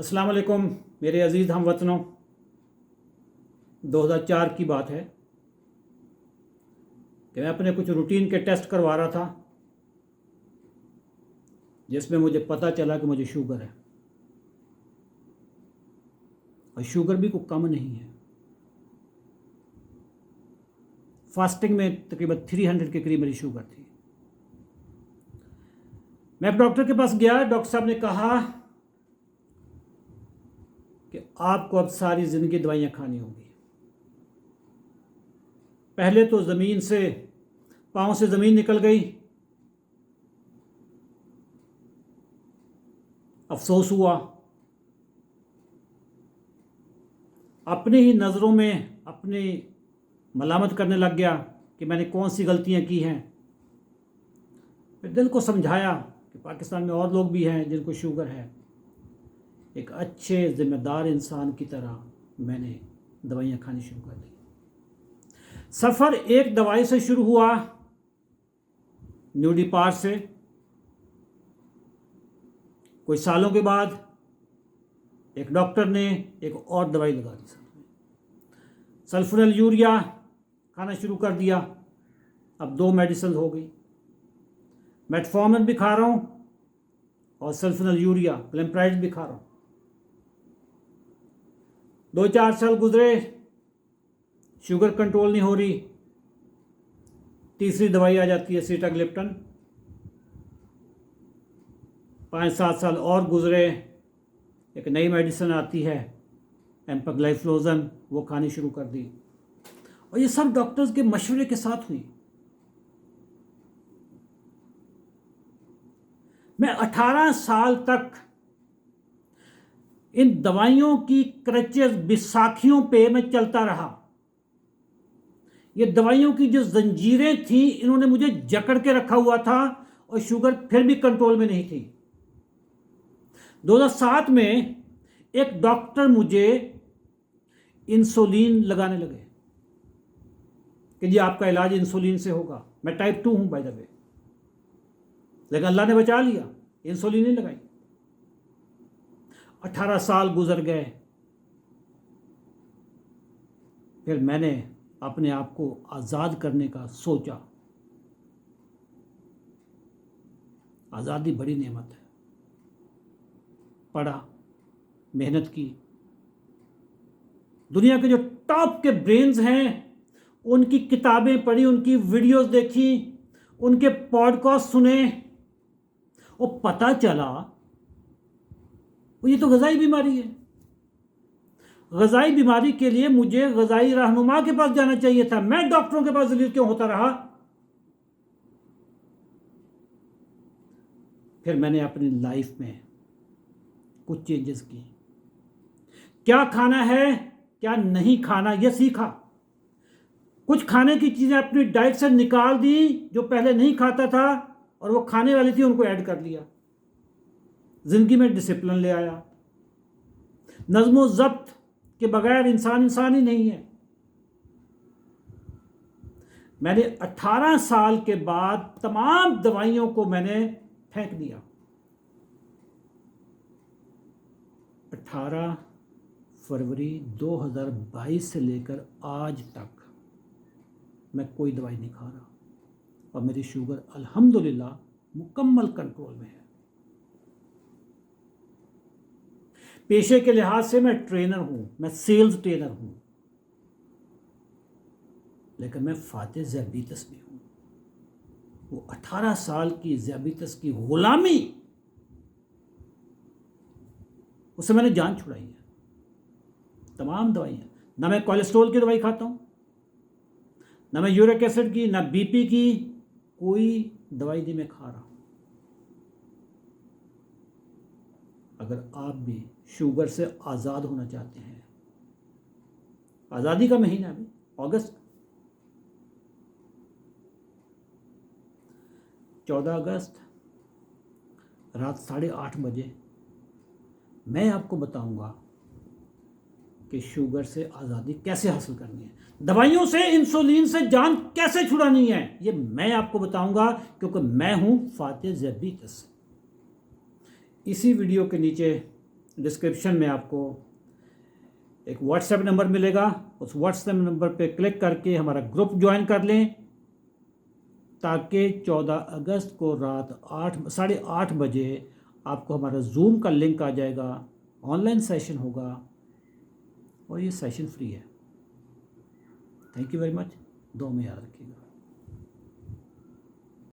अस्सलाम वालेकुम मेरे अज़ीज़ हमवतनों। 2004 की बात है कि मैं अपने कुछ रूटीन के टेस्ट करवा रहा था, जिसमें मुझे पता चला कि मुझे शुगर है और शुगर भी कोई कम नहीं है। फास्टिंग में तकरीबन 300 के करीब मेरी शुगर थी। मैं डॉक्टर के पास गया। डॉक्टर साहब ने कहा कि आपको अब सारी ज़िंदगी दवाइयाँ खानी होगी। पहले तो ज़मीन से पाँव से ज़मीन निकल गई। अफसोस हुआ। अपनी ही नज़रों में अपनी मलामत करने लग गया कि मैंने कौन सी गलतियां की हैं। फिर दिल को समझाया कि पाकिस्तान में और लोग भी हैं जिनको शुगर है। एक अच्छे ज़िम्मेदार इंसान की तरह मैंने दवाइयाँ खानी शुरू कर दी। सफ़र एक दवाई से शुरू हुआ, न्यूडिपार से। कुछ सालों के बाद एक डॉक्टर ने एक और दवाई लगा दी, सल्फोनिल यूरिया खाना शुरू कर दिया। अब 2 मेडिसिन हो गई। मेटफॉर्मिन भी खा रहा हूँ और सल्फोनिल यूरिया ग्लिम्प्राइड भी खा रहा हूँ। 2-4 साल गुजरे, शुगर कंट्रोल नहीं हो रही। तीसरी दवाई आ जाती है सीटाग्लिप्टन। 5-7 साल और गुजरे, एक नई मेडिसिन आती है एम्पाग्लाइफ्लोजन, वो खानी शुरू कर दी। और ये सब डॉक्टर्स के मशवरे के साथ हुई। मैं 18 साल तक इन दवाइयों की क्रचेस बिसाखियों पे मैं चलता रहा। ये दवाइयों की जो जंजीरें थी, इन्होंने मुझे जकड़ के रखा हुआ था और शुगर फिर भी कंट्रोल में नहीं थी। 2007 में एक डॉक्टर मुझे इंसुलिन लगाने लगे कि जी आपका इलाज इंसुलिन से होगा। मैं टाइप 2 हूं बाय द वे, लेकिन अल्लाह ने बचा लिया, इंसुलिन नहीं लगाई। 18 साल गुजर गए। फिर मैंने अपने आप को आज़ाद करने का सोचा। आज़ादी बड़ी नेमत है। पढ़ा, मेहनत की। दुनिया के जो टॉप के ब्रेन्स हैं उनकी किताबें पढ़ी, उनकी वीडियोस देखी, उनके पॉडकास्ट सुने और पता चला ये तो ग़ज़ाई बीमारी है। ग़ज़ाई बीमारी के लिए मुझे ग़ज़ाई रहनुमा के पास जाना चाहिए था। मैं डॉक्टरों के पास ज़लील क्यों होता रहा? फिर मैंने अपनी लाइफ में कुछ चेंजेस किए। क्या खाना है, क्या नहीं खाना, यह सीखा। कुछ खाने की चीज़ें अपनी डाइट से निकाल दी जो पहले नहीं खाता था, और वो खाने वाली थी उनको ऐड कर लिया। ज़िंदगी में डिसिप्लिन ले आया। नज़्म ज़ब्त के बगैर इंसान ही नहीं है। मैंने 18 साल के बाद तमाम दवाइयों को मैंने फेंक दिया। 18 फरवरी 2022 से लेकर आज तक मैं कोई दवाई नहीं खा रहा और मेरी शुगर अल्हम्दुलिल्लाह मुकम्मल कंट्रोल में है। पेशे के लिहाज से मैं ट्रेनर हूं, मैं सेल्स ट्रेनर हूं, लेकिन मैं फातिह ज़ियाबीतस भी हूं। वो 18 साल की ज़ियाबीतस की गुलामी, उससे मैंने जान छुड़ाई है। तमाम दवाइयाँ, ना मैं कोलेस्ट्रॉल की दवाई खाता हूँ, ना मैं यूरिक एसिड की, ना बीपी की, कोई दवाई नहीं मैं खा रहा हूँ। अगर आप भी शुगर से आज़ाद होना चाहते हैं, आज़ादी का महीना अभी अगस्त, 14 अगस्त रात 8:30 बजे मैं आपको बताऊंगा कि शुगर से आज़ादी कैसे हासिल करनी है, दवाइयों से, इंसुलिन से जान कैसे छुड़ानी है। ये मैं आपको बताऊंगा, क्योंकि मैं हूं फातिह ज़ियाबीतस। इसी वीडियो के नीचे डिस्क्रिप्शन में आपको एक व्हाट्सएप नंबर मिलेगा। उस व्हाट्सएप नंबर पे क्लिक करके हमारा ग्रुप ज्वाइन कर लें, ताकि 14 अगस्त को रात 8 बजे आपको हमारा जूम का लिंक आ जाएगा। ऑनलाइन सेशन होगा और ये सेशन फ्री है। Thank you very much. दुआ में याद रखिएगा।